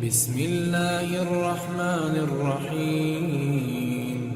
بسم اللہ الرحمن الرحیم۔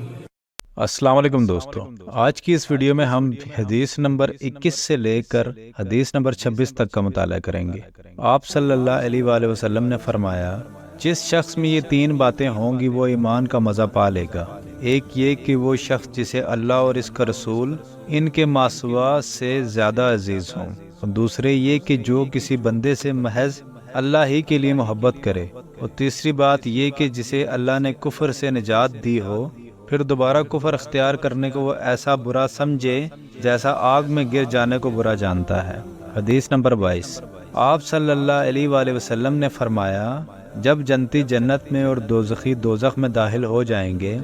السلام علیکم دوستو، آج کی اس ویڈیو میں ہم حدیث نمبر 21 سے لے کر حدیث نمبر 26 تک کا مطالعہ کریں گے۔ آپ صلی اللہ علیہ وآلہ وسلم نے فرمایا، جس شخص میں یہ تین باتیں ہوں گی وہ ایمان کا مزہ پا لے گا۔ ایک یہ کہ وہ شخص جسے اللہ اور اس کا رسول ان کے ماسوا سے زیادہ عزیز ہوں، اور دوسرے یہ کہ جو کسی بندے سے محض اللہ ہی کے لیے محبت کرے، اور تیسری بات یہ کہ جسے اللہ نے کفر سے نجات دی ہو، پھر دوبارہ کفر اختیار کرنے کو وہ ایسا برا سمجھے جیسا آگ میں گر جانے کو برا جانتا ہے۔ حدیث نمبر 22۔ آپ صلی اللہ علیہ وآلہ وسلم نے فرمایا، جب جنتی جنت میں اور دوزخی دوزخ میں داخل ہو جائیں گے،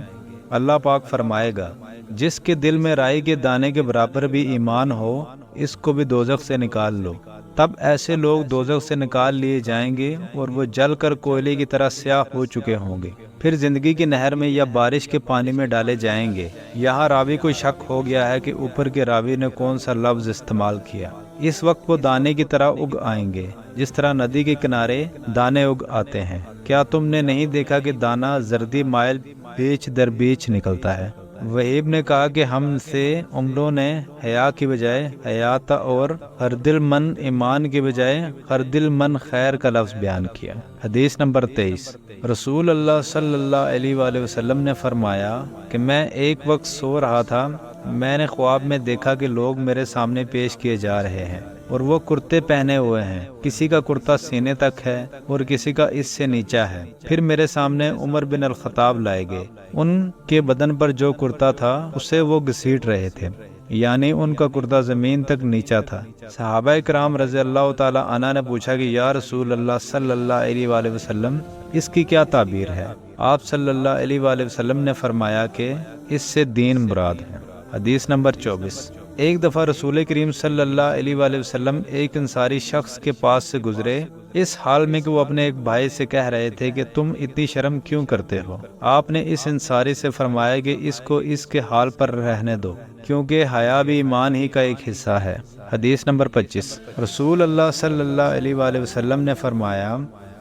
اللہ پاک فرمائے گا، جس کے دل میں رائی کے دانے کے برابر بھی ایمان ہو، اس کو بھی دوزخ سے نکال لو۔ تب ایسے لوگ دوزخ سے نکال لیے جائیں گے اور وہ جل کر کوئلے کی طرح سیاہ ہو چکے ہوں گے، پھر زندگی کی نہر میں یا بارش کے پانی میں ڈالے جائیں گے۔ یہاں راوی کو شک ہو گیا ہے کہ اوپر کے راوی نے کون سا لفظ استعمال کیا۔ اس وقت وہ دانے کی طرح اگ آئیں گے، جس طرح ندی کے کنارے دانے اگ آتے ہیں۔ کیا تم نے نہیں دیکھا کہ دانہ زردی مائل بیچ در بیچ نکلتا ہے؟ وہیب نے کہا کہ ہم سے عمروں نے حیا کی بجائے حیات اور خردل من ایمان کی بجائے خردل من خیر کا لفظ بیان کیا۔ حدیث نمبر 23۔ رسول اللہ صلی اللہ علیہ وآلہ وسلم نے فرمایا کہ میں ایک وقت سو رہا تھا، میں نے خواب میں دیکھا کہ لوگ میرے سامنے پیش کیے جا رہے ہیں، اور وہ کرتے پہنے ہوئے ہیں، کسی کا کرتا سینے تک ہے اور کسی کا اس سے نیچا ہے۔ پھر میرے سامنے عمر بن الخطاب لائے گئے، ان کے بدن پر جو کرتا تھا اسے وہ گھسیٹ رہے تھے، یعنی ان کا کرتا زمین تک نیچا تھا۔ صحابہ کرام رضی اللہ تعالی عنہ نے پوچھا کہ یا رسول اللہ صلی اللہ علیہ وآلہ وسلم، اس کی کیا تعبیر ہے؟ آپ صلی اللہ علیہ وآلہ وسلم نے فرمایا کہ اس سے دین مراد ہے۔ حدیث نمبر 24۔ ایک دفعہ رسول کریم صلی اللہ علیہ وآلہ وسلم ایک انصاری شخص کے پاس سے گزرے، اس حال میں کہ وہ اپنے ایک بھائی سے کہہ رہے تھے کہ تم اتنی شرم کیوں کرتے ہو؟ آپ نے اس انصاری سے فرمایا کہ اس کو اس کے حال پر رہنے دو، کیونکہ حیا بھی ایمان ہی کا ایک حصہ ہے۔ حدیث نمبر 25۔ رسول اللہ صلی اللہ علیہ وآلہ وسلم نے فرمایا،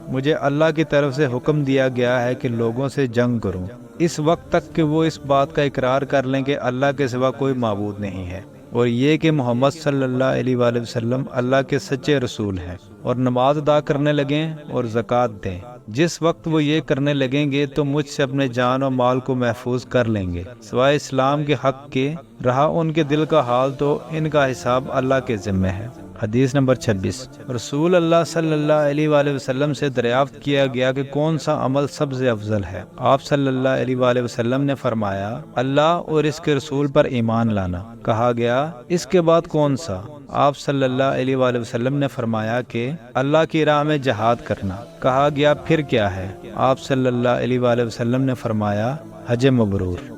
مجھے اللہ کی طرف سے حکم دیا گیا ہے کہ لوگوں سے جنگ کروں اس وقت تک کہ وہ اس بات کا اقرار کر لیں کہ اللہ کے سوا کوئی معبود نہیں ہے، اور یہ کہ محمد صلی اللہ علیہ وآلہ وسلم اللہ کے سچے رسول ہیں، اور نماز ادا کرنے لگیں اور زکوٰۃ دیں۔ جس وقت وہ یہ کرنے لگیں گے تو مجھ سے اپنے جان و مال کو محفوظ کر لیں گے، سوائے اسلام کے حق کے، رہا ان کے دل کا حال تو ان کا حساب اللہ کے ذمہ ہے۔ حدیث نمبر 26۔ رسول اللہ صلی اللہ علیہ وآلہ وسلم سے دریافت کیا گیا کہ کون سا عمل سب سے افضل ہے؟ آپ صلی اللہ علیہ وآلہ وسلم نے فرمایا، اللہ اور اس کے رسول پر ایمان لانا۔ کہا گیا، اس کے بعد کون سا؟ آپ صلی اللہ علیہ وآلہ وسلم نے فرمایا کہ اللہ کی راہ میں جہاد کرنا۔ کہا گیا، پھر کیا ہے؟ آپ صلی اللہ علیہ وآلہ وسلم نے فرمایا، حج مبرور۔